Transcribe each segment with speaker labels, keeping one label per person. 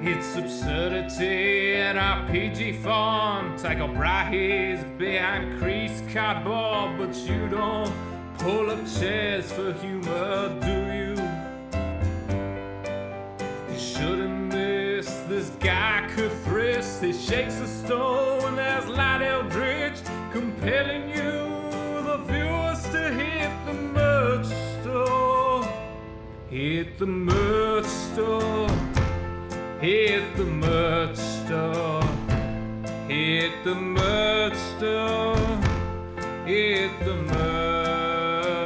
Speaker 1: It's absurdity in RPG form. Take a rise behind creased cardboard, but you don't pull up chairs for humor, do you? You shouldn't miss this guy Cthulhu. He shakes a stone when there's light eldritch compelling you, the viewers, to hit the merch store. Hit the merch store. Hit the merch store. Hit the merch store. Hit the merch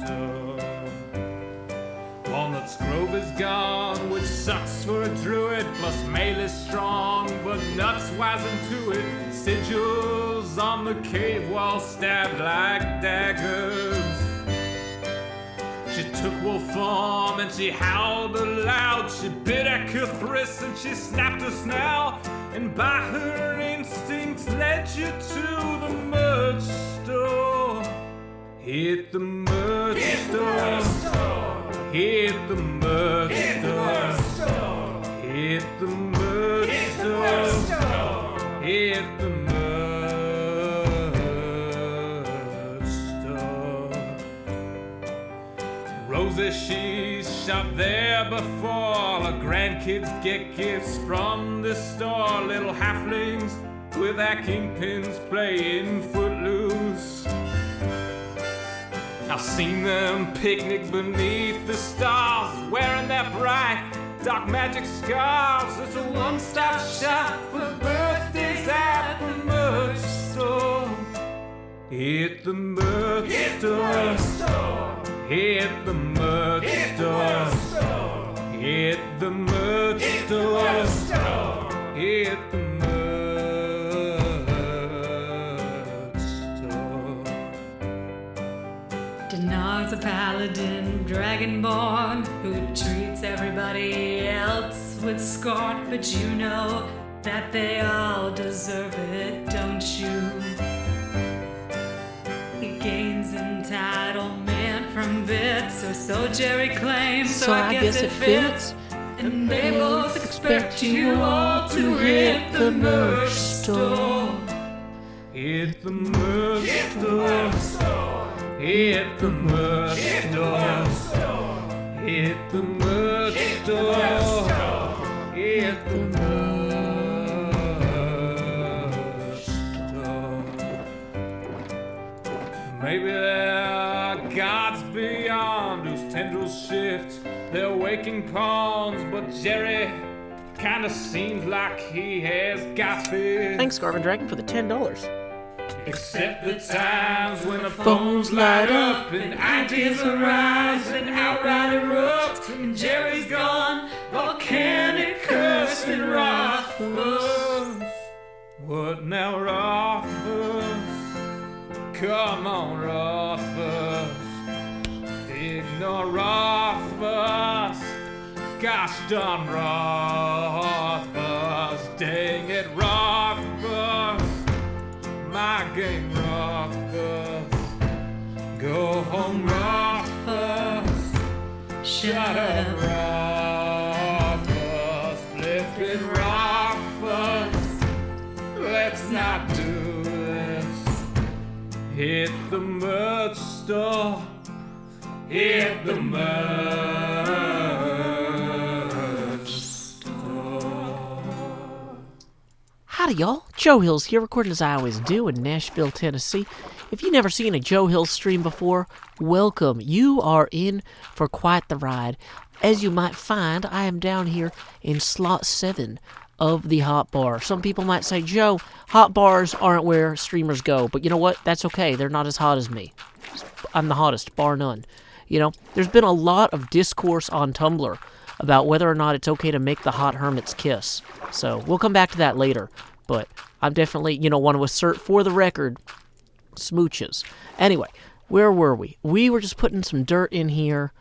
Speaker 1: store. Walnut's Grove is gone, which sucks for a druid. Plus mail is strong, but nuts wise into it. Sigils on the cave wall stabbed like daggers. She took wolf form and she howled aloud. She bit at Cthulhu and she snapped her snout. And by her instincts led you to the merch store. Hit the merch store. Hit the merch store. Hit the merch store. Hit the merch store. Rosie, she's shop there before. Her grandkids get gifts from the store. Little halflings with their kingpins playing footloose. I've seen them picnic beneath the stars, wearing their bright dark magic scarves. It's a one-stop shop for birthdays at the merch store. Hit the merch store. Hit the merch store. Hit the merch store. Hit the merch store.
Speaker 2: Denard's a paladin, dragonborn, who treats everybody else with scorn. But you know that they all deserve it, don't you? He gains entitlement from bits, or so Jerry claims, so I guess it fits. And they both expect you all to hit the merch store.
Speaker 1: Hit the merch store. Hit the merch store. Hit the merch store. Hit the merch store. Maybe there are gods beyond whose tendrils shift their waking pawns, but Jerry kinda seems like he has got it.
Speaker 3: Thanks, Garvin Dragon, for the $10.
Speaker 1: Except the times when the phones light up and ideas arise and outright erupt, and Jerry's gone, volcanic curse and Rothfuss. What now, Rothfuss? Come on, Rothfuss. Ignore Rothfuss. Gosh darn Rothfuss. Dang it, Rothfuss. My game, Rothfuss. Go home, Rothfuss.
Speaker 2: Shut
Speaker 1: up,
Speaker 2: up.
Speaker 1: Rothfuss. Flip it, Rothfuss. Let's not do this. Hit the merch store. Hit the merch store.
Speaker 3: Howdy, y'all. Joe Hills here, recording as I always do in Nashville, Tennessee. If you've never seen a Joe Hills stream before, welcome. You are in for quite the ride. As you might find, I am down here in slot 7 of the hot bar. Some people might say, Joe, hot bars aren't where streamers go. But you know what? That's okay. They're not as hot as me. I'm the hottest, bar none. You know, there's been a lot of discourse on Tumblr about whether or not it's okay to make the hot hermits kiss. So we'll come back to that later. But I'm definitely, want to assert for the record, smooches. Anyway, where were we? We were just putting some dirt in here,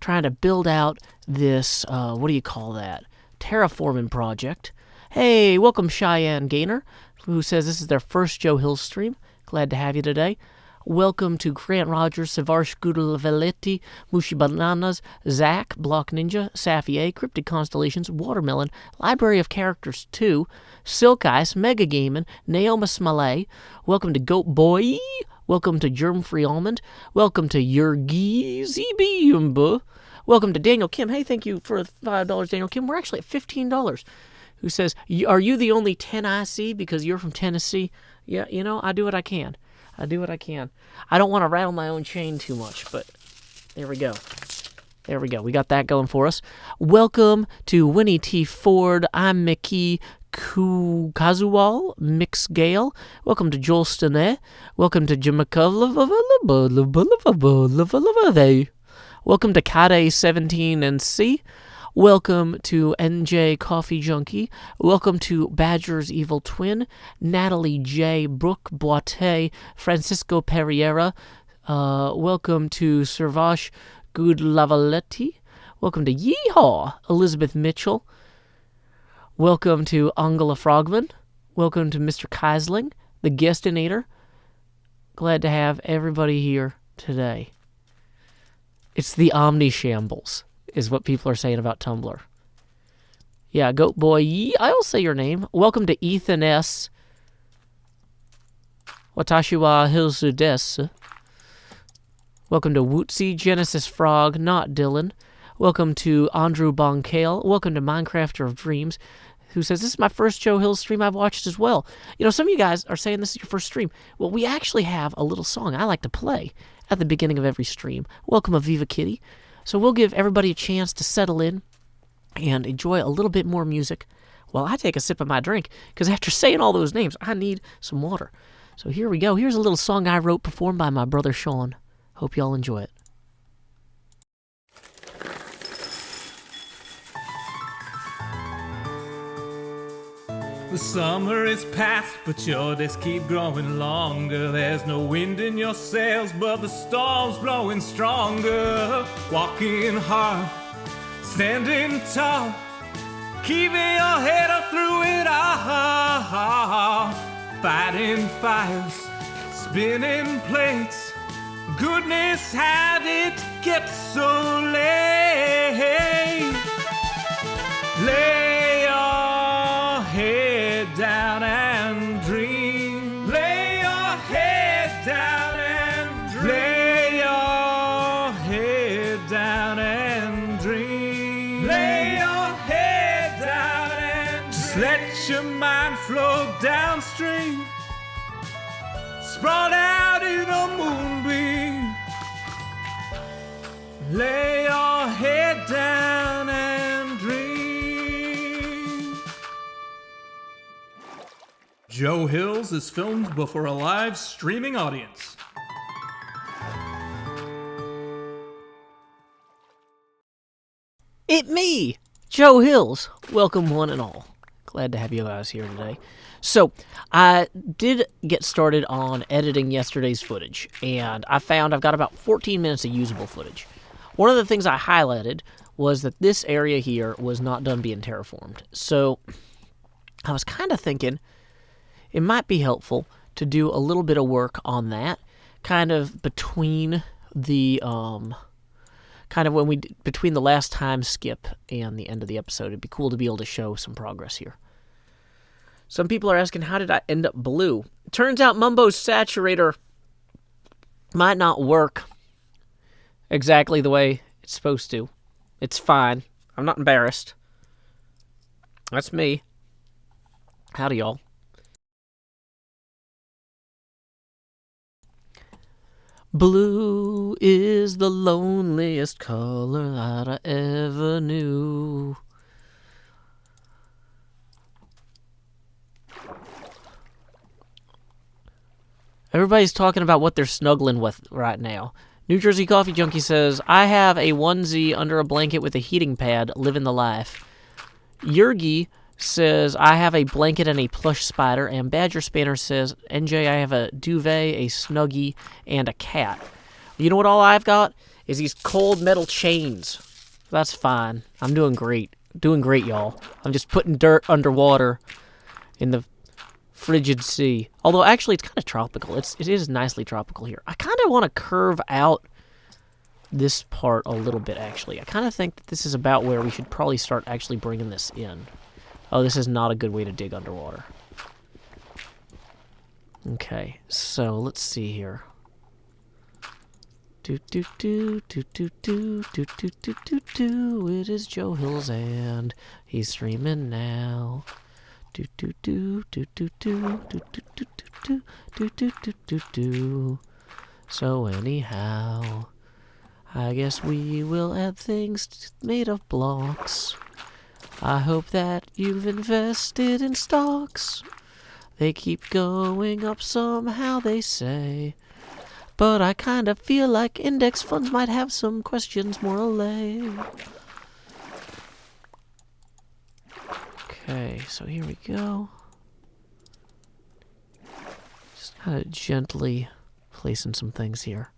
Speaker 3: trying to build out this, what do you call that? Terraforming project. Hey, welcome Cheyenne Gainer, who says this is their first Joe Hills stream. Glad to have you today. Welcome to Grant Rogers, Savarsh Gudalaveleti, Mushi Bananas, Zach, Block Ninja, Safi A, Cryptic Constellations, Watermelon, Library of Characters 2, Silk Ice, Mega Gamin, Naoma Smalay. Welcome to Goat Boy. Welcome to Germ Free Almond. Welcome to Yurgi ZB. Welcome to Daniel Kim. Hey, thank you for $5, Daniel Kim. We're actually at $15. Who says, are you the only 10 I see because you're from Tennessee? Yeah, you know, I do what I can. I do what I can. I don't want to rattle my own chain too much, but there we go. There we go. We got that going for us. Welcome to Winnie T. Ford. I'm Mickey Kazuwal, Mix Gale. Welcome to Joel Stinnett. Welcome to Jamaica. Welcome to Kade17 and C. Welcome to NJ Coffee Junkie. Welcome to Badger's Evil Twin, Natalie J. Brooke Boite, Francisco Pereira. Welcome to Servash Gudlavaletti. Welcome to Yeehaw, Elizabeth Mitchell. Welcome to Angela Frogman. Welcome to Mr. Keisling, the Guestinator. Glad to have everybody here today. It's the Omni Shambles, is what people are saying about Tumblr. Yeah, Goat Boy, I'll say your name. Welcome to Ethan S. Watashi wa Hilsu desu. Welcome to Wootsy, Genesis Frog, not Dylan. Welcome to Andrew Bonkale. Welcome to Minecrafter of Dreams, who says, this is my first Joe Hill stream I've watched as well. You know, some of you guys are saying this is your first stream. Well, we actually have a little song I like to play at the beginning of every stream. Welcome, Aviva Kitty. So we'll give everybody a chance to settle in and enjoy a little bit more music while I take a sip of my drink, because after saying all those names, I need some water. So here we go. Here's a little song I wrote performed by my brother Sean. Hope y'all enjoy it.
Speaker 1: The summer is past, but your days keep growing longer. There's no wind in your sails, but the storm's blowing stronger. Walking hard, standing tall, keeping your head up through it all. Fighting fires, spinning plates. Goodness, how did it get so late? Lay your head down and dream. Lay your head down and dream. Lay your head down and dream. Lay your head down and dream. Just let your mind flow downstream, sprawled out in a moonbeam. Lay your head down and dream. Joe Hills is filmed before a live streaming audience.
Speaker 3: It me, Joe Hills. Welcome one and all. Glad to have you guys here today. So, I did get started on editing yesterday's footage, and I found I've got about 14 minutes of usable footage. One of the things I highlighted was that this area here was not done being terraformed. So, I was kind of thinking it might be helpful to do a little bit of work on that, kind of between the, between the last time skip and the end of the episode. It'd be cool to be able to show some progress here. Some people are asking, how did I end up blue? Turns out Mumbo's saturator might not work exactly the way it's supposed to. It's fine. I'm not embarrassed. That's me. Howdy, y'all. Blue is the loneliest color that I ever knew. Everybody's talking about what they're snuggling with right now. New Jersey Coffee Junkie says, I have a onesie under a blanket with a heating pad, living the life. Yurgi says, I have a blanket and a plush spider. And Badger Spanner says, NJ, I have a duvet, a snuggie, and a cat. You know what all I've got? Is these cold metal chains. That's fine. I'm doing great. Doing great, y'all. I'm just putting dirt underwater in the frigid sea. Although, actually, it's kind of tropical. It is nicely tropical here. I kind of want to curve out this part a little bit, actually. I kind of think that this is about where we should probably start actually bringing this in. Oh, this is not a good way to dig underwater. Okay, so let's see here. Do do do do do do do do do do do. It is Joe Hills and he's streaming now. Do do do do do do do do do do do do do do do. So anyhow, I guess we will add things made of blocks. I hope that you've invested in stocks. They keep going up somehow, they say. But I kind of feel like index funds might have some questions morally. Okay, so here we go. Just kind of gently placing some things here.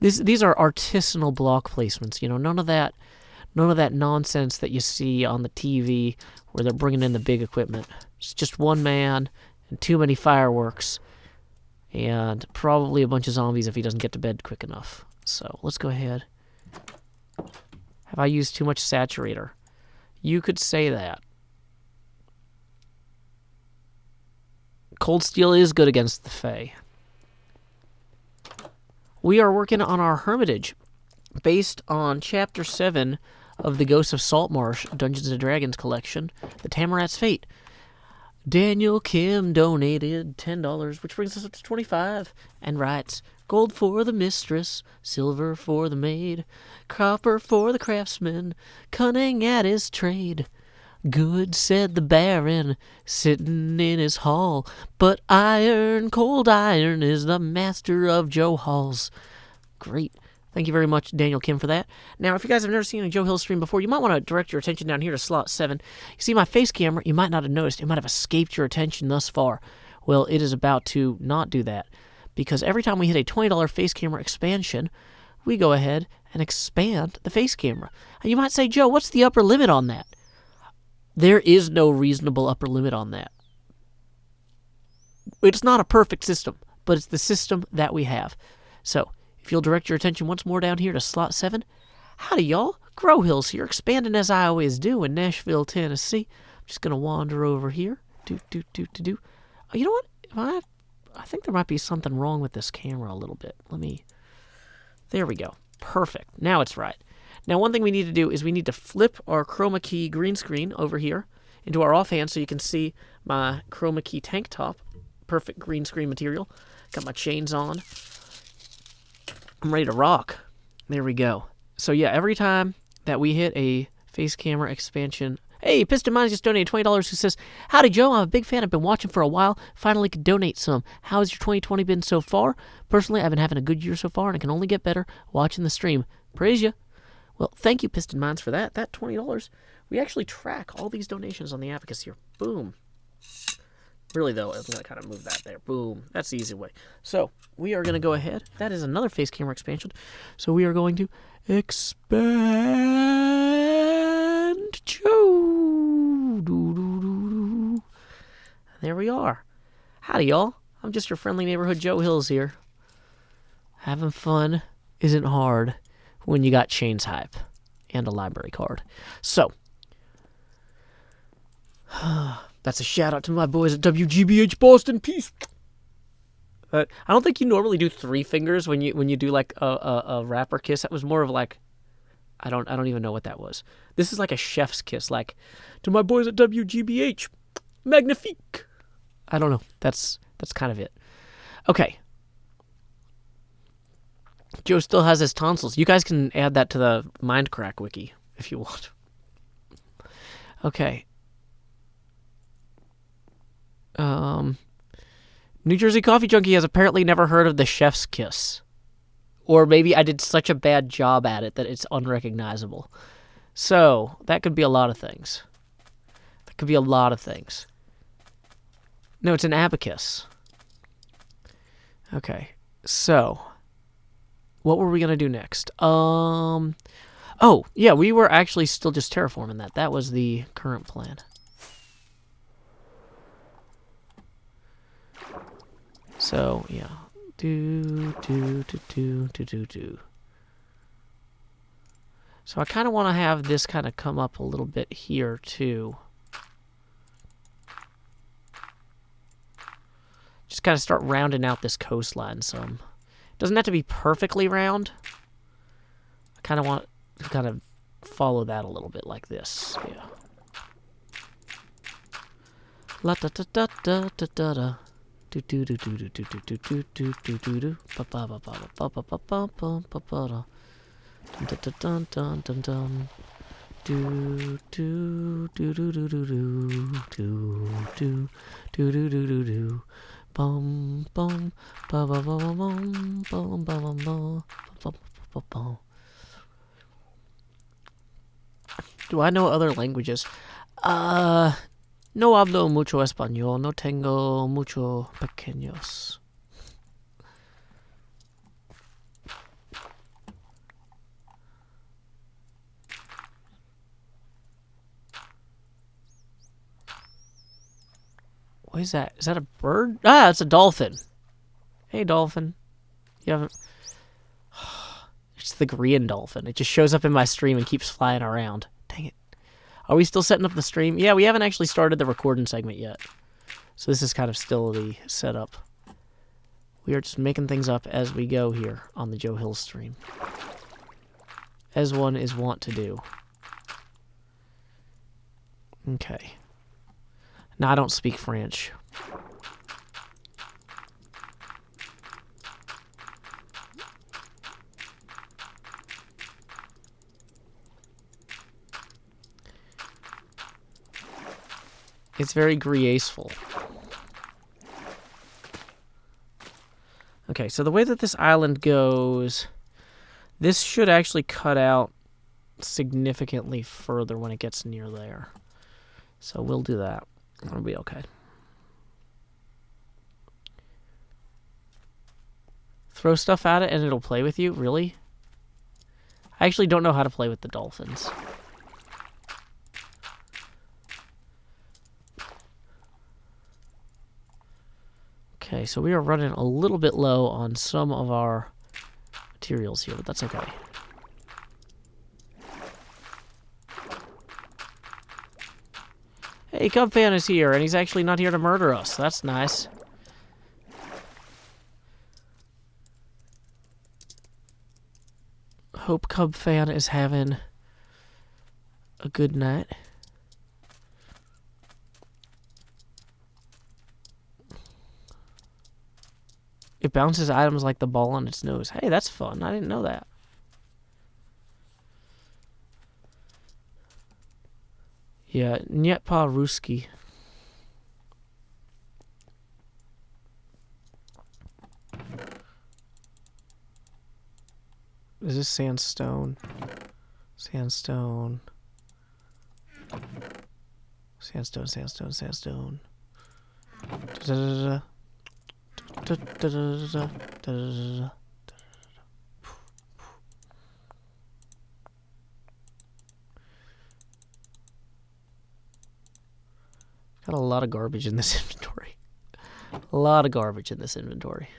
Speaker 3: These are artisanal block placements, you know, none of that nonsense that you see on the TV where they're bringing in the big equipment. It's just one man and too many fireworks and probably a bunch of zombies if he doesn't get to bed quick enough. So let's go ahead. Have I used too much saturator? You could say that. Cold steel is good against the Fae. We are working on our hermitage based on Chapter 7 of the Ghosts of Saltmarsh Dungeons & Dragons collection, The Tamarat's Fate. Daniel Kim donated $10, which brings us up to $25, and writes, gold for the mistress, silver for the maid, copper for the craftsman, cunning at his trade. Good, said the Baron, sitting in his hall, but iron, cold iron, is the master of Joe Halls. Great. Thank you very much, Daniel Kim, for that. Now, if you guys have never seen a Joe Hill stream before, you might want to direct your attention down here to slot 7. You see my face camera, you might not have noticed. It might have escaped your attention thus far. Well, it is about to not do that, because every time we hit a $20 face camera expansion, we go ahead and expand the face camera. And you might say, Joe, what's the upper limit on that? There is no reasonable upper limit on that. It's not a perfect system, but it's the system that we have. So, if you'll direct your attention once more down here to slot 7. Howdy, y'all. Grow Hills here, expanding as I always do in Nashville, Tennessee. I'm just going to wander over here. Oh, you know what? I think there might be something wrong with this camera a little bit. There we go. Perfect. Now it's right. Now, one thing we need to do is we need to flip our chroma key green screen over here into our offhand so you can see my chroma key tank top. Perfect green screen material. Got my chains on. I'm ready to rock. There we go. So yeah, every time that we hit a face camera expansion... Hey, Piston Mines just donated $20 who says, howdy, Joe. I'm a big fan. I've been watching for a while. Finally could donate some. How has your 2020 been so far? Personally, I've been having a good year so far, and it can only get better watching the stream. Praise ya. Well, thank you, Piston Mines, for that. That $20, we actually track all these donations on the abacus here. Boom. Really, though, I'm going to kind of move that there. Boom. That's the easy way. So, we are going to go ahead. That is another face camera expansion. So, we are going to expand Joe. There we are. Howdy, y'all. I'm just your friendly neighborhood Joe Hills here. Having fun isn't hard when you got Chains Hype and a library card. So, that's a shout out to my boys at WGBH Boston. Peace. I don't think you normally do 3 fingers when you do like a rapper kiss. That was more of like, I don't even know what that was. This is like a chef's kiss, like to my boys at WGBH. Magnifique. I don't know. That's kind of it. Okay. Joe still has his tonsils. You guys can add that to the Mindcrack wiki if you want. Okay. New Jersey Coffee Junkie has apparently never heard of the chef's kiss. Or maybe I did such a bad job at it that it's unrecognizable. So, that could be a lot of things. No, it's an abacus. Okay, so what were we going to do next? Oh, yeah, we were actually still just terraforming that. That was the current plan. So, yeah. Do. So I kind of want to have this kind of come up a little bit here, too. Just kind of start rounding out this coastline some. Doesn't have to be perfectly round. I kind of want to kind of follow that a little bit like this. Yeah. La da da da da da da da. Do do do do do do do do do do do do. Ba ba ba ba ba ba ba ba ba ba ba da. Dun dun dun dun dun. Do do do do do do do do do do do do do do. Bum bum ba ba ba ba bum bum ba ba ba ba ba ba. Do I know other languages? No hablo mucho español. No tengo mucho pequeños. What is that? Is that a bird? Ah, it's a dolphin. Hey, dolphin. You haven't... It's the Korean dolphin. It just shows up in my stream and keeps flying around. Dang it. Are we still setting up the stream? Yeah, we haven't actually started the recording segment yet. So this is kind of still the setup. We are just making things up as we go here on the Joe Hill stream. As one is wont to do. Okay. Now, I don't speak French. It's very graceful. Okay, so the way that this island goes, this should actually cut out significantly further when it gets near there. So we'll do that. It'll be okay. Throw stuff at it and it'll play with you? Really? I actually don't know how to play with the dolphins. Okay, so we are running a little bit low on some of our materials here, but that's okay. Hey, Cubfan is here, and he's actually not here to murder us. That's nice. Hope Cubfan is having a good night. It bounces items like the ball on its nose. Hey, that's fun. I didn't know that. Yeah, Niet pa-Ruski. Is this sandstone? Sandstone. Sandstone, sandstone, sandstone. Da-da-da-da. Da-da-da-da-da. Da-da-da-da. Got a lot of garbage in this inventory. A lot of garbage in this inventory.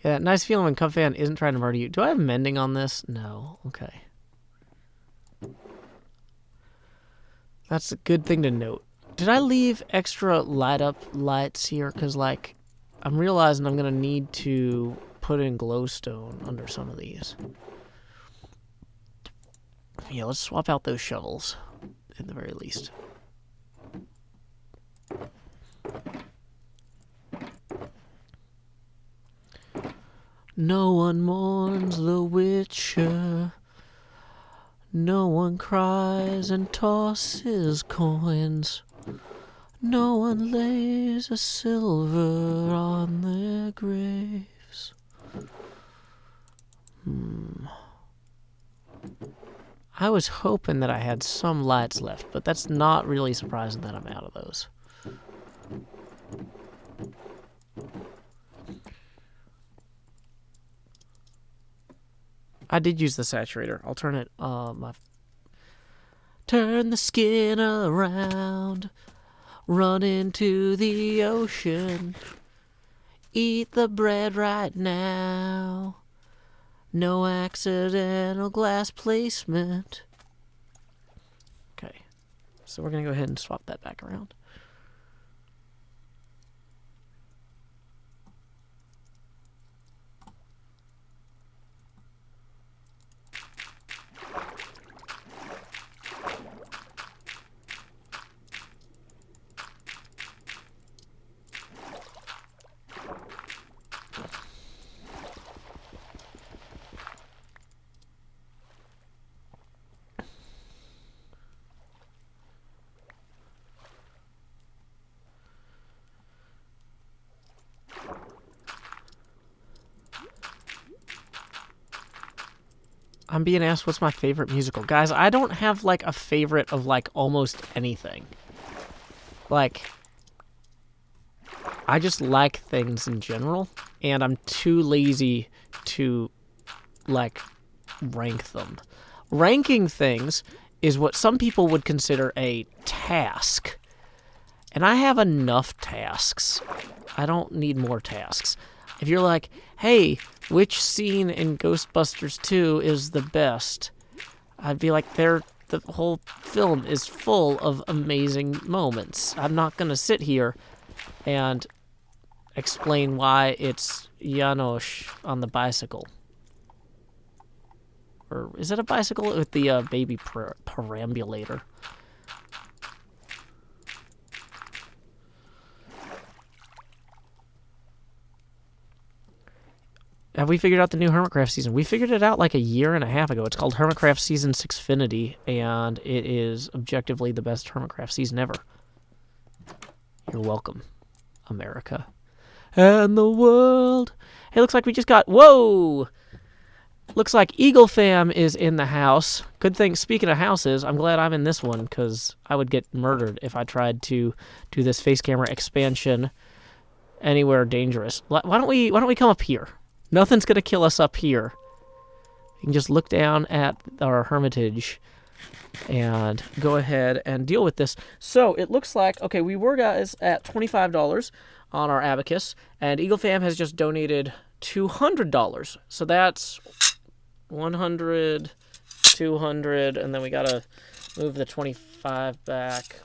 Speaker 3: Yeah, nice feeling when Cubfan isn't trying to murder you. Do I have mending on this? No. Okay. That's a good thing to note. Did I leave extra light up lights here? Because, like, I'm realizing I'm going to need to put in glowstone under some of these. Yeah, let's swap out those shovels, at the very least. No one mourns the witcher. No one cries and tosses coins. No one lays a silver on their graves. I was hoping that I had some lights left, but that's not really surprising that I'm out of those. I did use the saturator. I'll turn it, turn the skin around. Run into the ocean. Eat the bread right now. No accidental glass placement. Okay, so we're going to go ahead and swap that back around. I'm being asked what's my favorite musical. Guys, I don't have, like, a favorite of, like, almost anything. Like, I just like things in general, and I'm too lazy to, like, rank them. Ranking things is what some people would consider a task. And I have enough tasks. I don't need more tasks. If you're like, hey, which scene in Ghostbusters 2 is the best? I'd be like, the whole film is full of amazing moments. I'm not going to sit here and explain why it's Janosch on the bicycle. Or is it a bicycle with the baby perambulator? Have we figured out the new Hermitcraft season? We figured it out like a year and a half ago. It's called Hermitcraft Season 6finity, and it is objectively the best Hermitcraft season ever. You're welcome, America. And the world. Hey, looks like we just got... Whoa! Looks like Eagle Fam is in the house. Good thing, speaking of houses, I'm glad I'm in this one, because I would get murdered if I tried to do this face camera expansion anywhere dangerous. Why don't we come up here? Nothing's going to kill us up here. You can just look down at our hermitage and go ahead and deal with this. So it looks like, okay, we were, guys, at $25 on our abacus, and Eagle Fam has just donated $200. So that's 100, 200, and then we got to move the 25 back.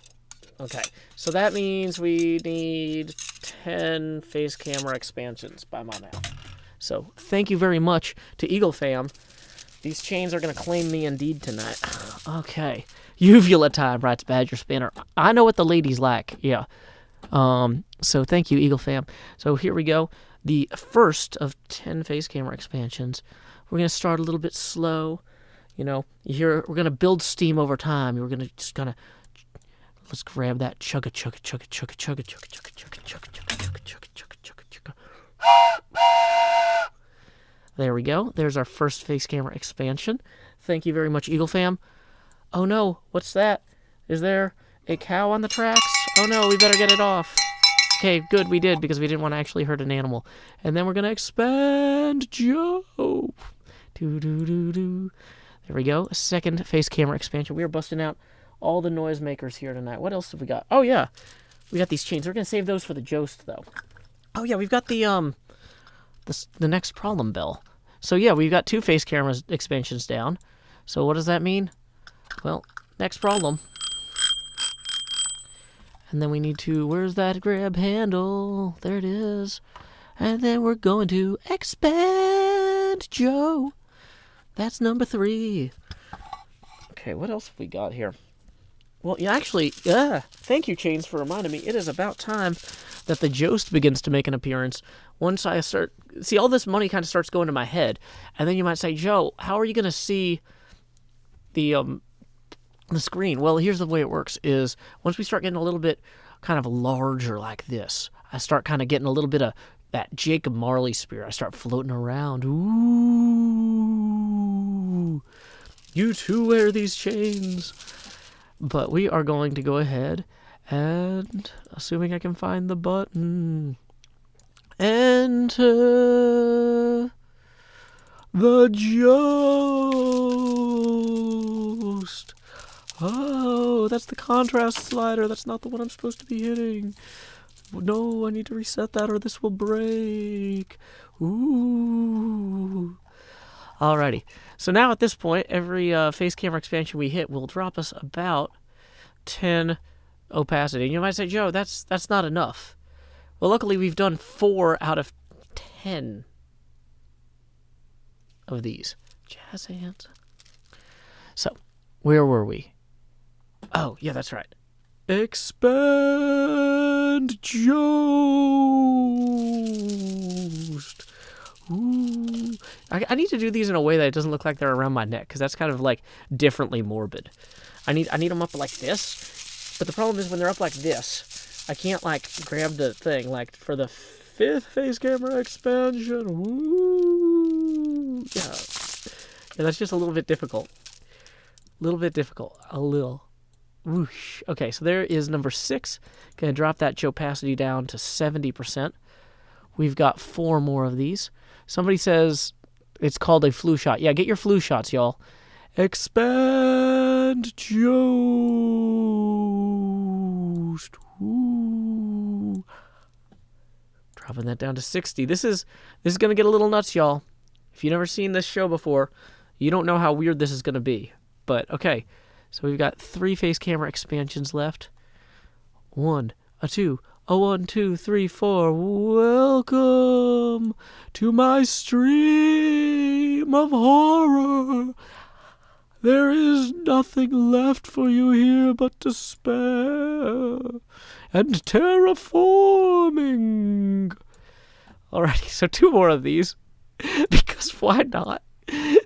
Speaker 3: Okay, so that means we need 10 face camera expansions by my math. So thank you very much to Eagle Fam. These chains are going to claim me indeed tonight. Okay. Uvula time, writes Badger Spinner. I know what the ladies like. Yeah. So thank you, Eagle Fam. So here we go. The first of 10 face camera expansions. We're going to start a little bit slow. You know, we're going to build steam over time. We're going to just kind of... Let's grab that chugga chugga chugga chugga chugga chugga chugga chugga chugga chugga chugga chugga chugga chugga chugga. There we go. There's our first face camera expansion. Thank you very much, Eagle Fam. Oh no, what's that? Is there a cow on the tracks? Oh no, we better get it off. Okay, good, we did, because we didn't want to actually hurt an animal. And then we're going to expand Joe. Do-do-do-do. There we go. A second face camera expansion. We are busting out all the noisemakers here tonight. What else have we got? Oh yeah, we got these chains. We're going to save those for the Jost, though. Oh yeah, we've got the next problem bell. So yeah, we've got 2 face camera expansions down. So what does that mean? Well, next problem. And then we need to, where's that grab handle? There it is. And then we're going to expand Joe. That's number 3. Okay, what else have we got here? Well, yeah, actually, thank you, Chains, for reminding me. It is about time that the Jost begins to make an appearance. Once I start... See, all this money kind of starts going to my head. And then you might say, Joe, how are you going to see the screen? Well, here's the way it works, is once we start getting a little bit kind of larger like this, I start kind of getting a little bit of that Jacob Marley spirit. I start floating around. Ooh. You too wear these chains. But we are going to go ahead and, assuming I can find the button, enter the Jost. Oh, that's the contrast slider. That's not the one I'm supposed to be hitting. No, I need to reset that or this will break. Ooh. Alrighty. So now at this point, every face camera expansion we hit will drop us about 10 opacity. And you might say, Joe, that's not enough. Well, luckily we've done 4 out of 10 of these. Jazz hands. So, where were we? Oh, yeah, that's right. Expand Joost. Ooh. I need to do these in a way that it doesn't look like they're around my neck, because that's kind of like differently morbid. I need them up like this, but the problem is when they're up like this, I can't like grab the thing like for the 5th face camera expansion. Ooh. Yeah, that's just a little bit difficult. A little. Whoosh. Okay, so there is number 6. Gonna drop that opacity down to 70%. We've got 4 more of these. Somebody says it's called a flu shot. Yeah, get your flu shots, y'all. Expand Joost. Ooh. Dropping that down to 60. This is gonna get a little nuts, y'all. If you've never seen this show before, you don't know how weird this is gonna be. But okay, so we've got 3 face camera expansions left. 1, a 2. A 1, 2, 3, 4. Welcome to my stream of horror. There is nothing left for you here but despair and terraforming. Alrighty, so 2 more of these, because why not?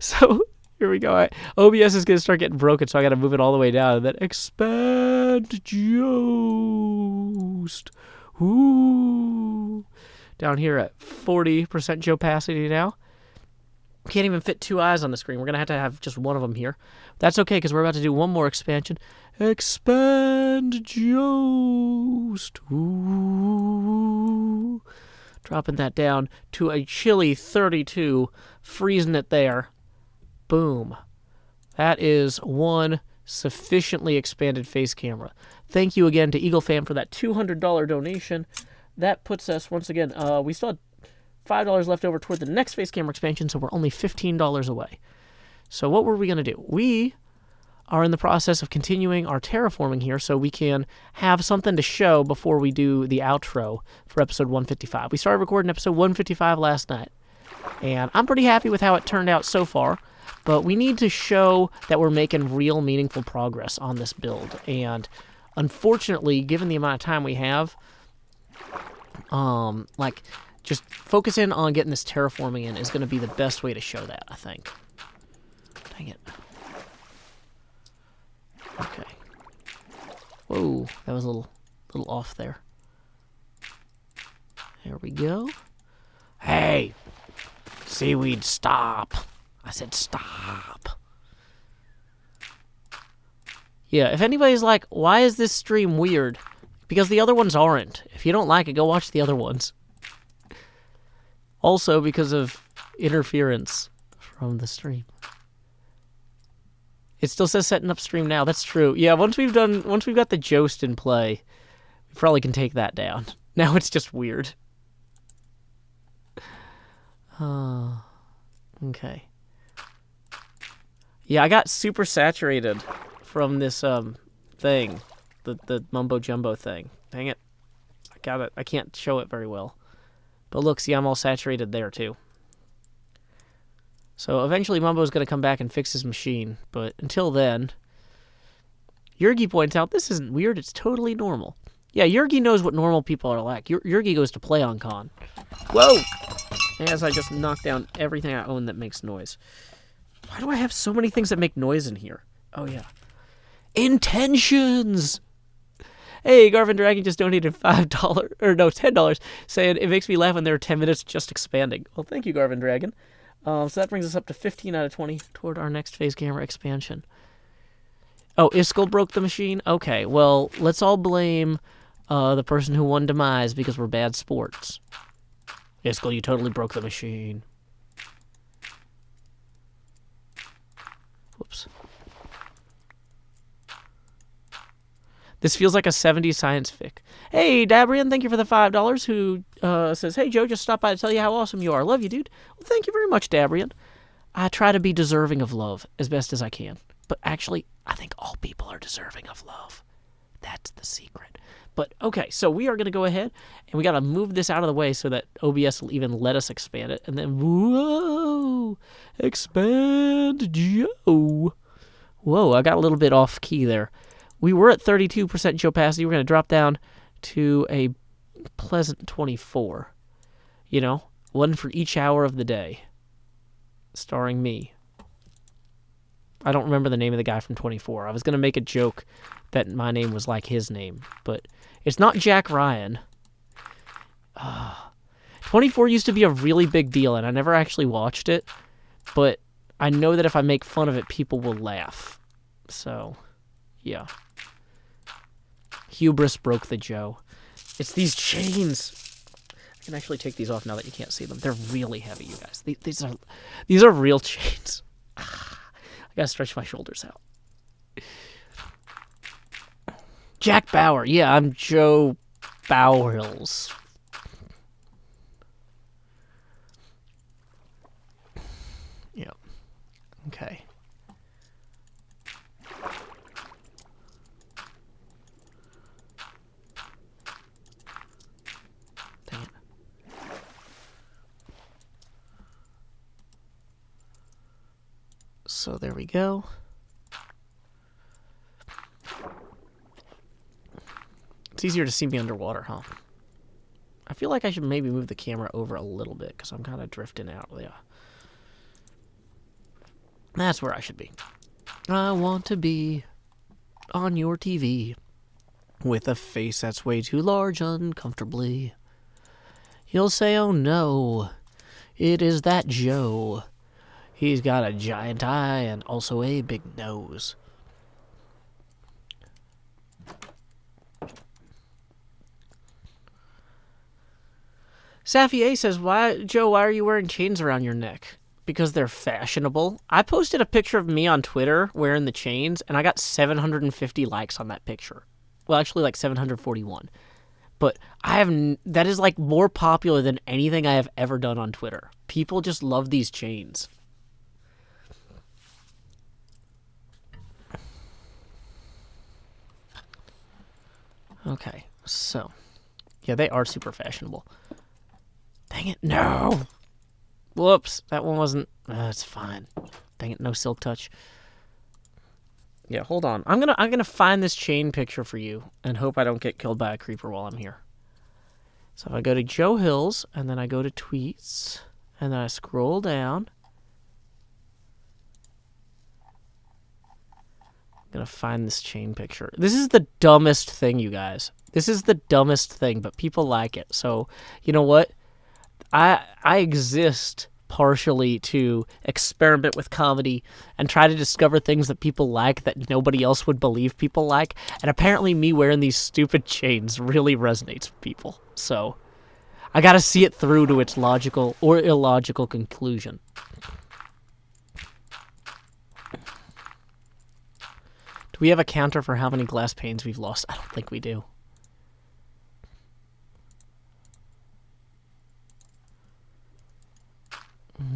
Speaker 3: So here we go. OBS is going to start getting broken, so I got to move it all the way down. And then expand Joost. Ooh. Down here at 40% opacity now. Can't even fit 2 eyes on the screen. We're going to have just one of them here. That's okay, because we're about to do one more expansion. Expand Joost. Ooh. Dropping that down to a chilly 32. Freezing it there. Boom. That is one sufficiently expanded face camera. Thank you again to EagleFam for that $200 donation. That puts us, once again, we still had $5 left over toward the next face camera expansion, so we're only $15 away. So what were we going to do? We are in the process of continuing our terraforming here so we can have something to show before we do the outro for episode 155. We started recording episode 155 last night, and I'm pretty happy with how it turned out so far. But we need to show that we're making real meaningful progress on this build. And unfortunately, given the amount of time we have, just focusing on getting this terraforming in is going to be the best way to show that, I think. Dang it. Okay. Whoa, that was a little off there. There we go. Hey! Seaweed, stop! I said stop. Yeah, if anybody's like, why is this stream weird? Because the other ones aren't. If you don't like it, go watch the other ones. Also because of interference from the stream. It still says setting up stream now. That's true. Yeah, once we've got the Joost in play, we probably can take that down. Now it's just weird. Okay. Yeah, I got super saturated from this thing, the mumbo jumbo thing. Dang it. I can't show it very well. But look, see, I'm all saturated there too. So eventually Mumbo's going to come back and fix his machine, but until then, Yurgi points out this isn't weird, it's totally normal. Yeah, Yurgi knows what normal people are like. Yurgi goes to PlayOnCon. Whoa! As I just knocked down everything I own that makes noise. Why do I have so many things that make noise in here? Oh, yeah. Intentions! Hey, Garvin Dragon just donated $10, saying it makes me laugh when there are 10 minutes just expanding. Well, thank you, Garvin Dragon. So that brings us up to 15 out of 20 toward our next phase camera expansion. Oh, Iskall broke the machine? Okay, well, let's all blame the person who won Demise because we're bad sports. Iskall, you totally broke the machine. Whoops. This feels like a 70s science fic. Hey, Dabrian, thank you for the $5, who says, hey, Joe, just stopped by to tell you how awesome you are. Love you, dude. Well, thank you very much, Dabrian. I try to be deserving of love as best as I can. But actually, I think all people are deserving of love. That's the secret. But, okay, so we are going to go ahead, and we got to move this out of the way so that OBS will even let us expand it. And then, whoa, expand Joe. Whoa, I got a little bit off key there. We were at 32% Joe Passy. We're going to drop down to a pleasant 24. You know, one for each hour of the day. Starring me. I don't remember the name of the guy from 24. I was going to make a joke that my name was like his name, but it's not Jack Ryan. 24 used to be a really big deal, and I never actually watched it, but I know that if I make fun of it, people will laugh. So, yeah. Hubris broke the Joe. It's these chains. I can actually take these off now that you can't see them. They're really heavy, you guys. These are real chains. I gotta stretch my shoulders out. Jack Bauer. Yeah, I'm Joe Bauerhills. Yeah. Okay. Dang it. So there we go. It's easier to see me underwater, huh? I feel like I should maybe move the camera over a little bit because I'm kind of drifting out. Yeah. That's where I should be. I want to be on your TV with a face that's way too large uncomfortably. You'll say, oh no, it is that Joe. He's got a giant eye and also a big nose. Safi A says, Joe, why are you wearing chains around your neck? Because they're fashionable. I posted a picture of me on Twitter wearing the chains, and I got 750 likes on that picture. Well, actually, like 741. But that is like more popular than anything I have ever done on Twitter. People just love these chains. Okay, so. Yeah, they are super fashionable. Dang it, no! Whoops, that one wasn't... it's fine. Dang it, no silk touch. Yeah, hold on. I'm gonna find this chain picture for you and hope I don't get killed by a creeper while I'm here. So if I go to Joe Hills, and then I go to tweets, and then I scroll down. I'm gonna find this chain picture. This is the dumbest thing, you guys. This is the dumbest thing, but people like it. So, you know what? I exist partially to experiment with comedy and try to discover things that people like that nobody else would believe people like. And apparently me wearing these stupid chains really resonates with people. So I gotta see it through to its logical or illogical conclusion. Do we have a counter for how many glass panes we've lost? I don't think we do.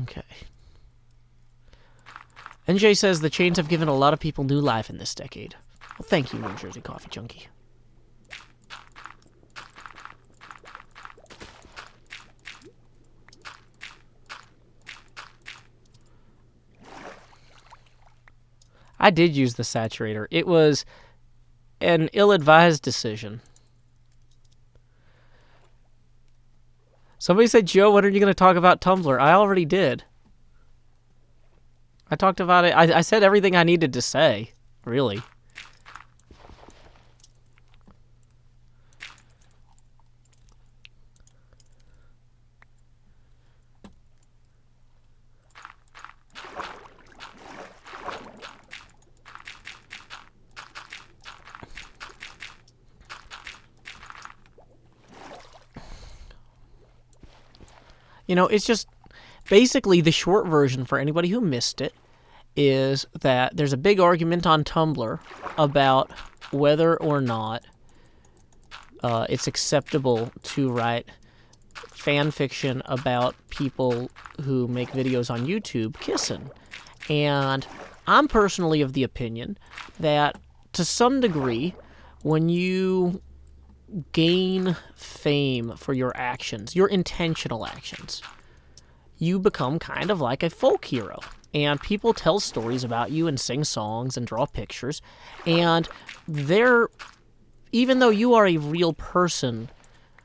Speaker 3: Okay. NJ says the chains have given a lot of people new life in this decade. Well, thank you, New Jersey Coffee Junkie. I did use the saturator. It was an ill-advised decision. Somebody said, Joe, when are you going to talk about Tumblr? I already did. I talked about it. I said everything I needed to say, really. You know, it's just basically the short version for anybody who missed it is that there's a big argument on Tumblr about whether or not it's acceptable to write fan fiction about people who make videos on YouTube kissing. And I'm personally of the opinion that, to some degree, when you gain fame for your actions, your intentional actions, you become kind of like a folk hero. And people tell stories about you and sing songs and draw pictures. And even though you are a real person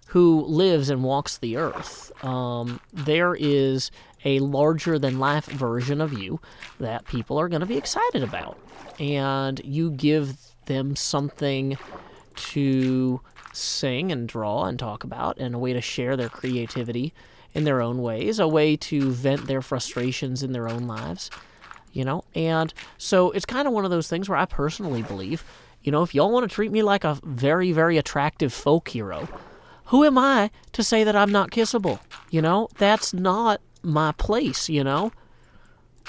Speaker 3: who lives and walks the earth, there is a larger-than-life version of you that people are going to be excited about. And you give them something to sing and draw and talk about, and a way to share their creativity in their own ways, a way to vent their frustrations in their own lives, And so it's kind of one of those things where I personally believe, if y'all want to treat me like a very, very attractive folk hero, who am I to say that I'm not kissable? That's not my place,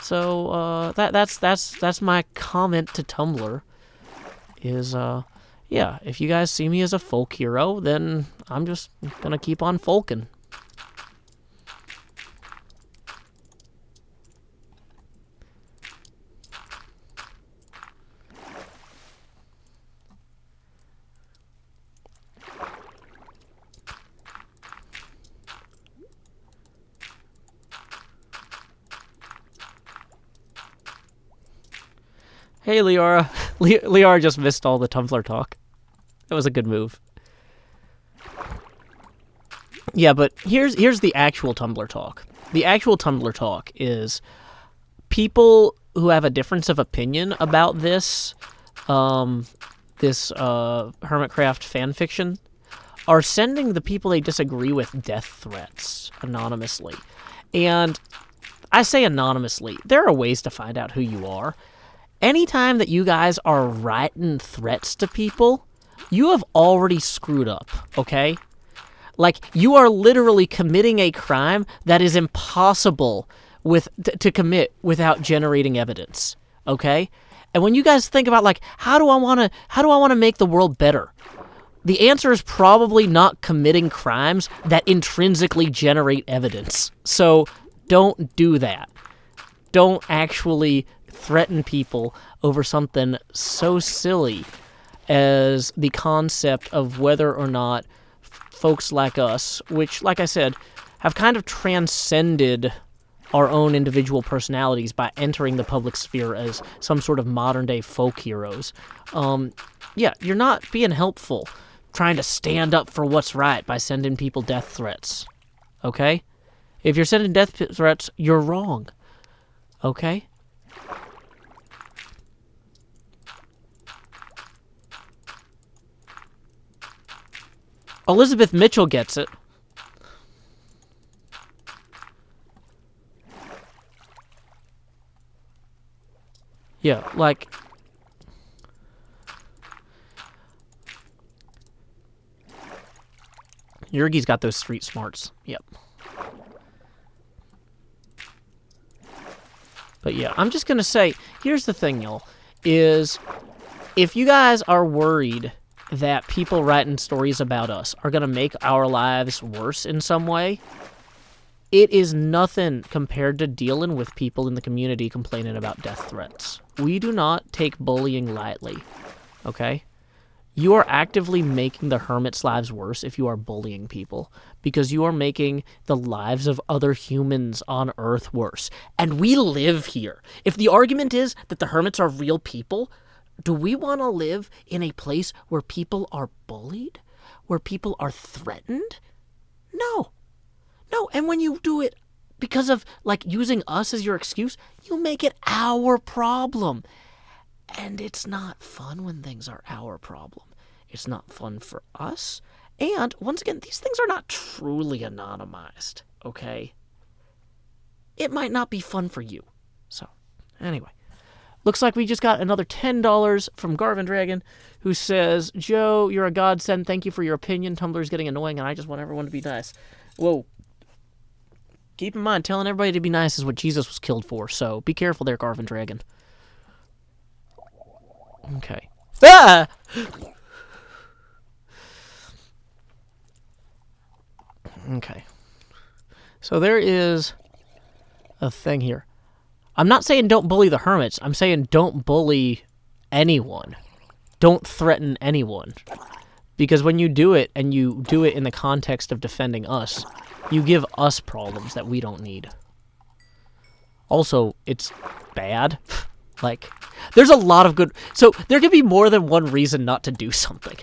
Speaker 3: So that's my comment to Tumblr is, yeah, if you guys see me as a folk hero, then I'm just going to keep on folking. Hey, Leora. Leora just missed all the Tumblr talk. That was a good move. Yeah, but here's the actual Tumblr talk. The actual Tumblr talk is people who have a difference of opinion about this Hermitcraft fanfiction are sending the people they disagree with death threats anonymously. And I say anonymously. There are ways to find out who you are. Anytime that you guys are writing threats to people, you have already screwed up, okay? Like, you are literally committing a crime that is impossible to commit without generating evidence, okay? And when you guys think about, like, how do I want to make the world better? The answer is probably not committing crimes that intrinsically generate evidence. So don't do that. Don't actually threaten people over something so silly as the concept of whether or not folks like us, which, like I said, have kind of transcended our own individual personalities by entering the public sphere as some sort of modern-day folk heroes. Yeah, you're not being helpful trying to stand up for what's right by sending people death threats, okay? If you're sending death threats, you're wrong, okay? Elizabeth Mitchell gets it. Yeah, like... Yurgi's got those street smarts. Yep. But yeah, I'm just going to say, here's the thing, y'all, is if you guys are worried that people writing stories about us are going to make our lives worse in some way, it is nothing compared to dealing with people in the community complaining about death threats. We do not take bullying lightly, okay? You are actively making the hermit's lives worse if you are bullying people, because you are making the lives of other humans on Earth worse. And we live here. If the argument is that the hermits are real people, do we want to live in a place where people are bullied? Where people are threatened? No. No, and when you do it because of, like, using us as your excuse, you make it our problem. And it's not fun when things are our problem. It's not fun for us. And, once again, these things are not truly anonymized, okay? It might not be fun for you. So, anyway. Looks like we just got another $10 from Garvin Dragon, who says, Joe, you're a godsend. Thank you for your opinion. Tumblr's getting annoying, and I just want everyone to be nice. Whoa. Keep in mind, telling everybody to be nice is what Jesus was killed for, so be careful there, Garvin Dragon. Okay. Ah! Okay. So there is a thing here. I'm not saying don't bully the hermits. I'm saying don't bully anyone. Don't threaten anyone. Because when you do it, and you do it in the context of defending us, you give us problems that we don't need. Also, it's bad. Like, there's a lot of good... So, there can be more than one reason not to do something.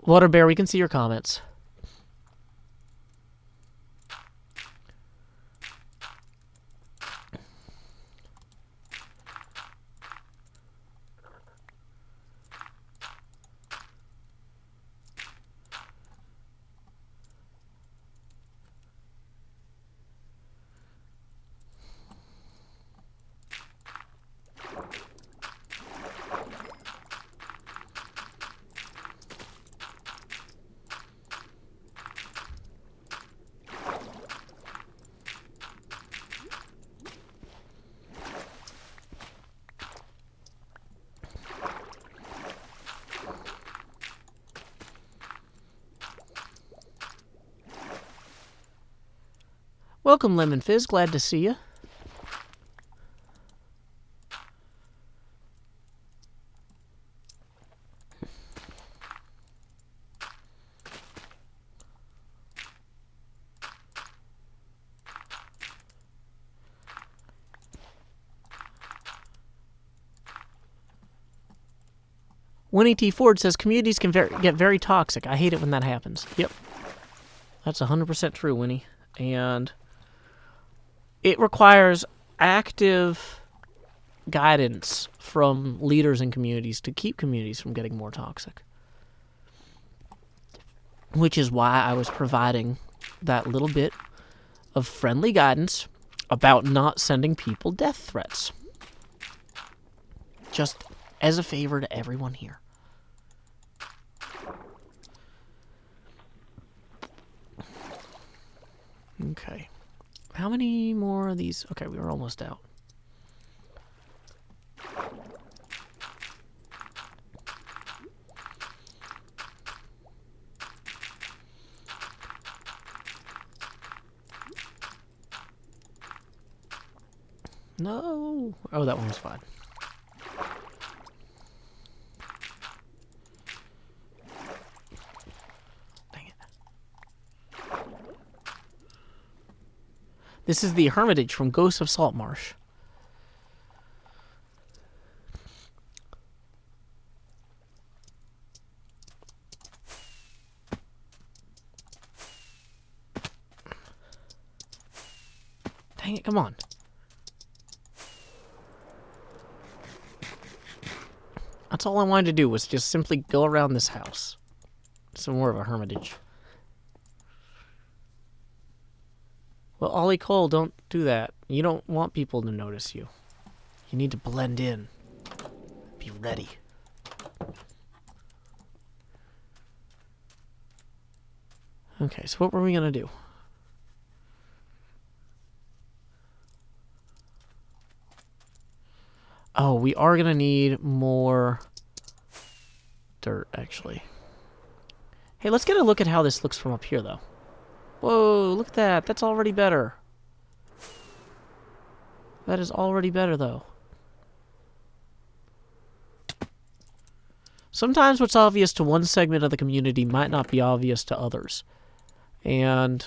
Speaker 3: Water Bear, we can see your comments. Welcome, Lemon Fizz. Glad to see you. Winnie T. Ford says communities can get very toxic. I hate it when that happens. Yep. That's 100% true, Winnie. And it requires active guidance from leaders in communities to keep communities from getting more toxic. Which is why I was providing that little bit of friendly guidance about not sending people death threats. Just as a favor to everyone here. Okay. How many more of these? Okay, we were almost out. No. Oh, that one was fine. Dang it. This is the Hermitage from Ghosts of Saltmarsh. Dang it, come on. That's all I wanted to do, was just simply go around this house. It's more of a hermitage. Well, Ollie Cole, don't do that. You don't want people to notice you. You need to blend in. Be ready. Okay, so what were we going to do? Oh, we are going to need more dirt, actually. Hey, let's get a look at how this looks from up here, though. Whoa, look at that. That's already better. That is already better, though. Sometimes what's obvious to one segment of the community might not be obvious to others. And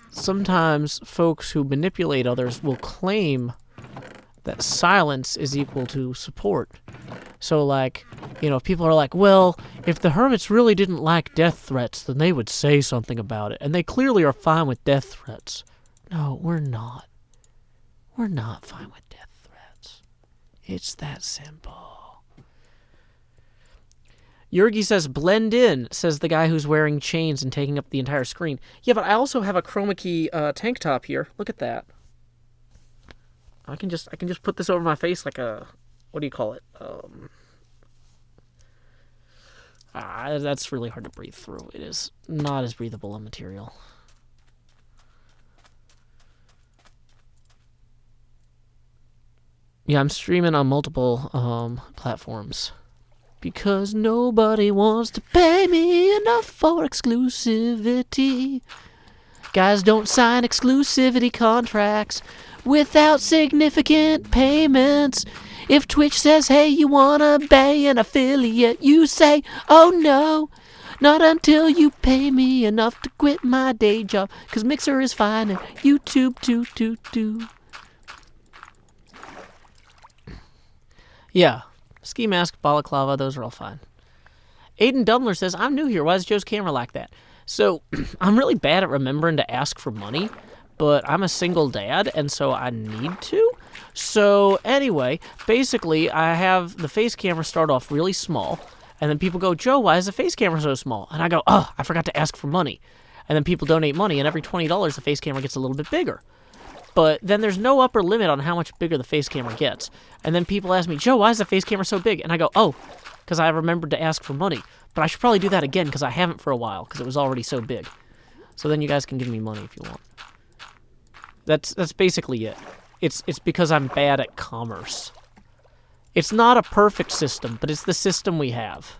Speaker 3: sometimes folks who manipulate others will claim that silence is equal to support. So, like, you know, people are like, well, if the hermits really didn't like death threats, then they would say something about it. And they clearly are fine with death threats. No, we're not. We're not fine with death threats. It's that simple. Yurgi says, blend in, says the guy who's wearing chains and taking up the entire screen. Yeah, but I also have a chroma key tank top here. Look at that. I can just put this over my face like a, what do you call it? That's really hard to breathe through. It is not as breathable a material. Yeah, I'm streaming on multiple platforms. Because nobody wants to pay me enough for exclusivity. Guys don't sign exclusivity contracts without significant payments. If Twitch says, hey, you wanna pay an affiliate, you say, oh no, not until you pay me enough to quit my day job. Cause Mixer is fine and YouTube too. Yeah, ski mask, balaclava, those are all fine. Aiden Dumler says, I'm new here. Why is Joe's camera like that? So, I'm really bad at remembering to ask for money, but I'm a single dad, and so I need to. So, anyway, basically, I have the face camera start off really small, and then people go, Joe, why is the face camera so small? And I go, oh, I forgot to ask for money. And then people donate money, and every $20, the face camera gets a little bit bigger. But then there's no upper limit on how much bigger the face camera gets. And then people ask me, Joe, why is the face camera so big? And I go, oh, because I remembered to ask for money. But I should probably do that again because I haven't for a while because it was already so big. So then you guys can give me money if you want. That's basically it. It's because I'm bad at commerce. It's not a perfect system, but it's the system we have.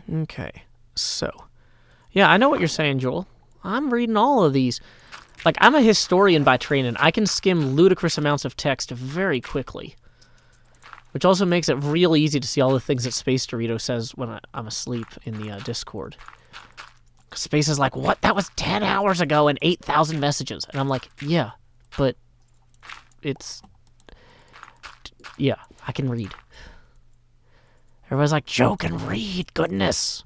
Speaker 3: Okay, so, yeah, I know what you're saying, Joel. I'm reading all of these. Like, I'm a historian by training. I can skim ludicrous amounts of text very quickly, which also makes it real easy to see all the things that Space Dorito says when I'm asleep in the Discord. Space is like, what? That was 10 hours ago and 8,000 messages. And I'm like, yeah, but it's... Yeah, I can read. Everybody's like, Joe can read, goodness.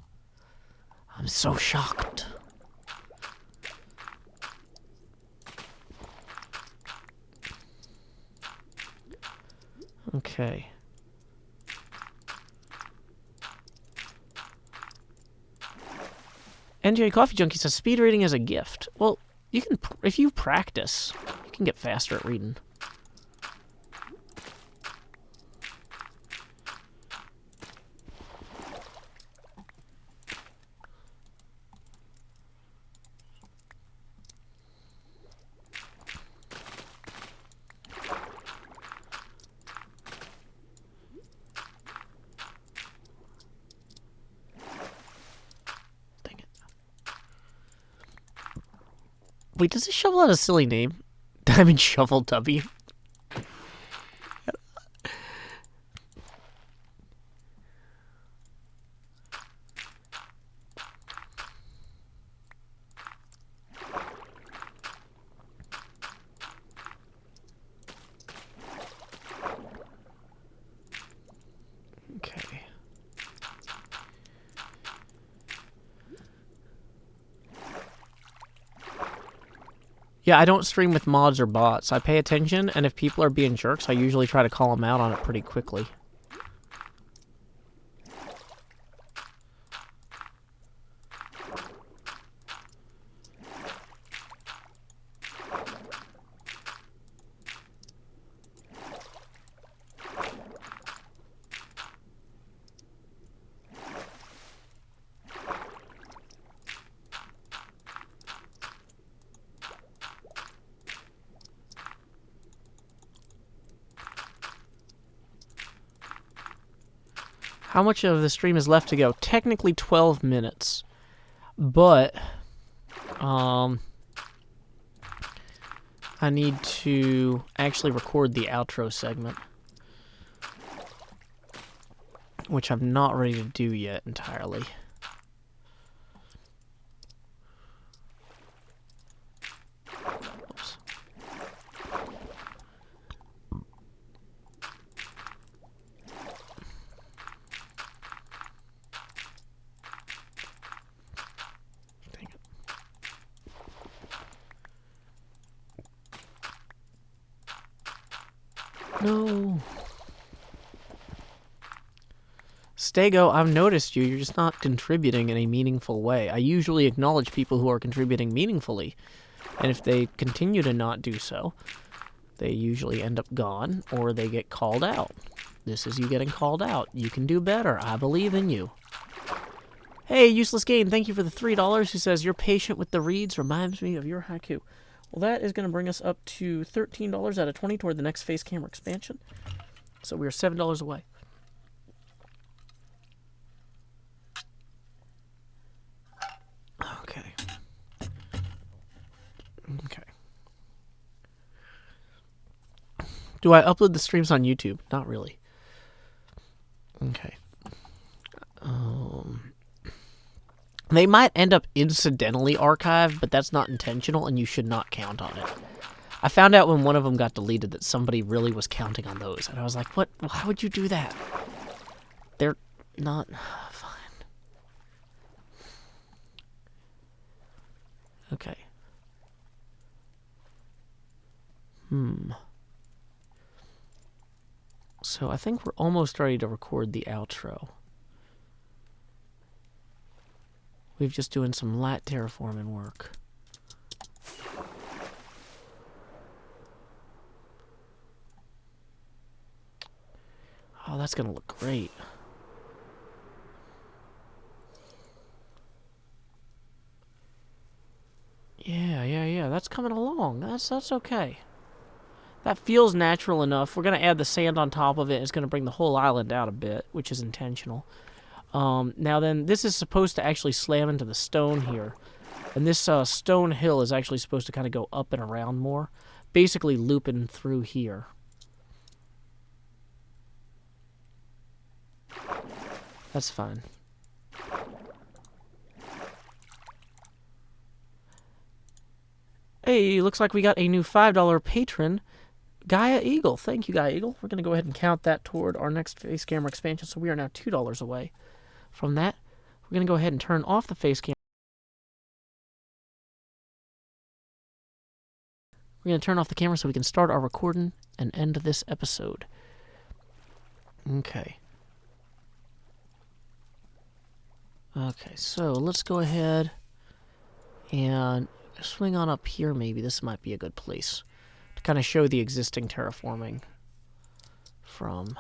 Speaker 3: I'm so shocked. Okay. NJ Coffee Junkie says, speed reading is a gift. Well, you can, if you practice, you can get faster at reading. Wait, does this shovel have a silly name? Diamond Shovel W. Okay. Yeah, I don't stream with mods or bots. I pay attention, and if people are being jerks, I usually try to call them out on it pretty quickly. How much of the stream is left to go? Technically 12 minutes. But, I need to actually record the outro segment. Which I'm not ready to do yet entirely. Oops. No. Stego, I've noticed you. You're just not contributing in a meaningful way. I usually acknowledge people who are contributing meaningfully. And if they continue to not do so, they usually end up gone or they get called out. This is you getting called out. You can do better. I believe in you. Hey, Useless Game, thank you for the $3. Who says, your patient with the reeds reminds me of your haiku. Well, that is going to bring us up to $13 out of 20 toward the next face camera expansion. So we are $7 away. Okay. Okay. Do I upload the streams on YouTube? Not really. Okay. They might end up incidentally archived, but that's not intentional, and you should not count on it. I found out when one of them got deleted that somebody really was counting on those, and I was like, what? Why would you do that? They're not... Fine. Okay. So I think we're almost ready to record the outro. We've just doing some light terraforming work. Oh, that's gonna look great. Yeah. That's coming along. That's okay. That feels natural enough. We're gonna add the sand on top of it. It's gonna bring the whole island out a bit, which is intentional. Now then, this is supposed to actually slam into the stone here. And this stone hill is actually supposed to kind of go up and around more. Basically looping through here. That's fine. Hey, looks like we got a new $5 patron, Gaia Eagle. Thank you, Gaia Eagle. We're going to go ahead and count that toward our next face camera expansion, so we are now $2 away from that. We're going to go ahead and turn off the face camera. We're going to turn off the camera so we can start our recording and end this episode. Okay. Okay, so let's go ahead and swing on up here maybe. This might be a good place to kind of show the existing terraforming from...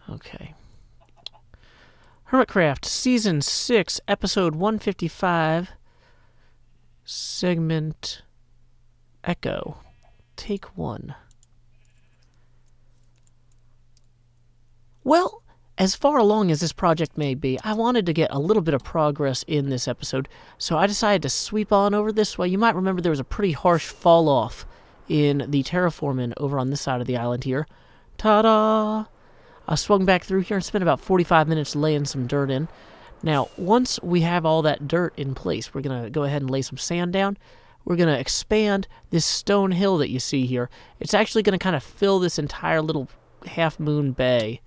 Speaker 3: Okay. Hermitcraft, Season 6, Episode 155, Segment Echo, Take 1. Well, as far along as this project may be, I wanted to get a little bit of progress in this episode, so I decided to sweep on over this way. You might remember there was a pretty harsh fall-off in the terraforming over on this side of the island here. Ta-da! I swung back through here and spent about 45 minutes laying some dirt in. Now, once we have all that dirt in place, we're going to go ahead and lay some sand down. We're going to expand this stone hill that you see here. It's actually going to kind of fill this entire little half-moon bay.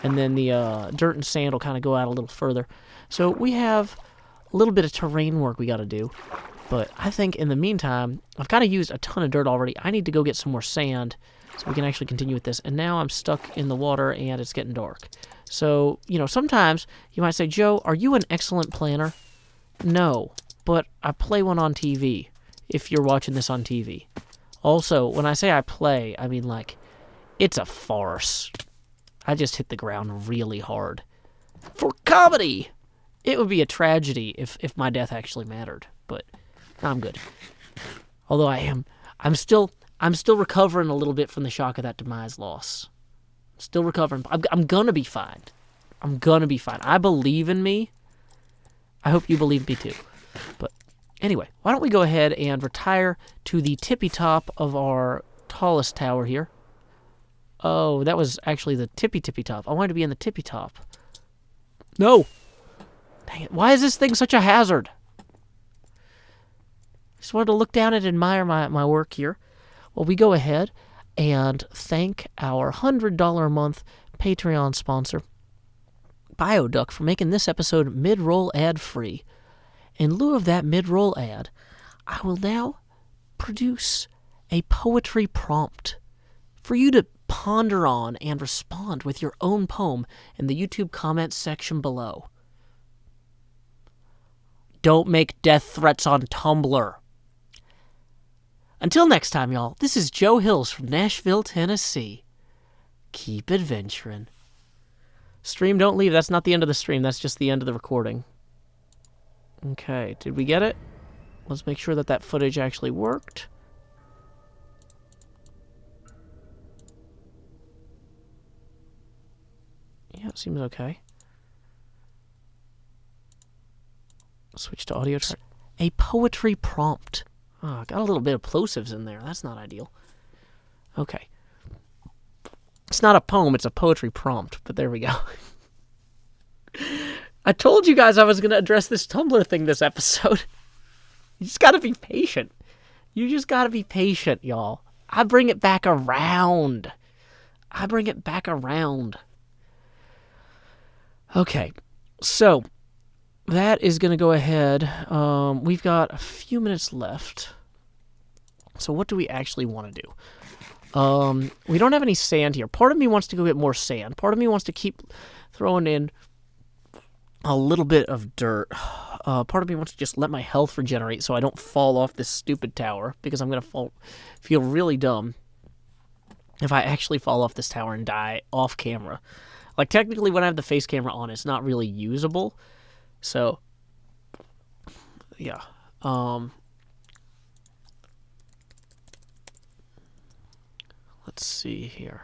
Speaker 3: And then the dirt and sand will kind of go out a little further. So we have a little bit of terrain work we got to do. But I think in the meantime, I've kind of used a ton of dirt already. I need to go get some more sand so we can actually continue with this. And now I'm stuck in the water and it's getting dark. So, you know, sometimes you might say, Joe, are you an excellent planner? No, but I play one on TV, if you're watching this on TV. Also, when I say I play, I mean, like, it's a farce. I just hit the ground really hard. For comedy! It would be a tragedy if my death actually mattered, but I'm good. Although I'm still recovering a little bit from the shock of that demise loss. Still recovering. I'm gonna be fine. I'm gonna be fine. I believe in me. I hope you believe me too. But anyway, why don't we go ahead and retire to the tippy top of our tallest tower here. Oh, that was actually the tippy top. I wanted to be in the tippy top. No! Dang it. Why is this thing such a hazard? Just wanted to look down and admire my work here. Well, we go ahead and thank our $100 a month Patreon sponsor, Bioduck, for making this episode mid-roll ad-free. In lieu of that mid-roll ad, I will now produce a poetry prompt for you to ponder on and respond with your own poem in the YouTube comments section below. Don't make death threats on Tumblr. Until next time, y'all, this is Joe Hills from Nashville, Tennessee. Keep adventuring. Stream, don't leave. That's not the end of the stream. That's just the end of the recording. Okay, did we get it? Let's make sure that that footage actually worked. Yeah, it seems okay. Switch to audio track. A poetry prompt. Oh, got a little bit of plosives in there. That's not ideal. Okay. It's not a poem, it's a poetry prompt, but there we go. I told you guys I was going to address this Tumblr thing this episode. You just got to be patient. You just got to be patient, y'all. I bring it back around. Okay, so that is going to go ahead. We've got a few minutes left. So what do we actually want to do? We don't have any sand here. Part of me wants to go get more sand. Part of me wants to keep throwing in a little bit of dirt. Part of me wants to just let my health regenerate so I don't fall off this stupid tower, because I'm going to feel really dumb if I actually fall off this tower and die off camera. Like, technically, when I have the face camera on, it's not really usable. So, yeah. Let's see here.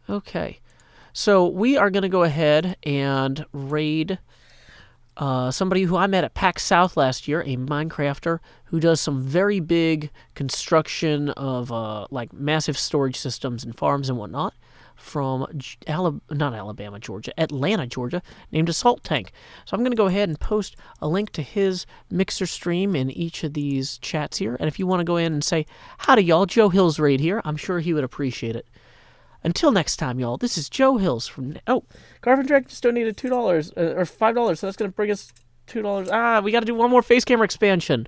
Speaker 3: Okay. So we are going to go ahead and raid somebody who I met at PAX South last year, a Minecrafter who does some very big construction of like massive storage systems and farms and whatnot, from Atlanta, Georgia, named Assault Tank. So I'm going to go ahead and post a link to his Mixer stream in each of these chats here. And if you want to go in and say, howdy y'all, Joe Hills raid here, I'm sure he would appreciate it. Until next time, y'all, this is Joe Hills from... Oh, Carvin Drag just donated $2, or $5, so that's going to bring us $2. Ah, we got to do one more face camera expansion.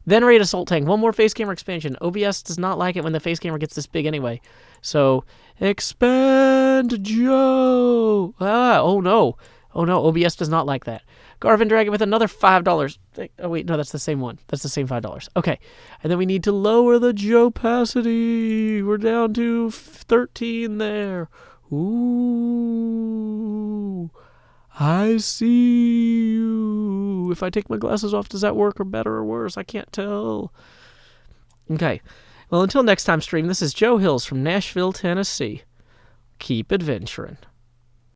Speaker 3: Then raid Assault Tank. One more face camera expansion. OBS does not like it when the face camera gets this big anyway. So, expand Joe. Ah, oh no. Oh no, OBS does not like that. Garvin Dragon with another $5. Oh wait, no, that's the same one. That's the same $5. Okay. And then we need to lower the Joe-pacity. We're down to 13 there. Ooh. I see you. If I take my glasses off, does that work, or better or worse? I can't tell. Okay. Well, until next time, stream, this is Joe Hills from Nashville, Tennessee. Keep adventuring.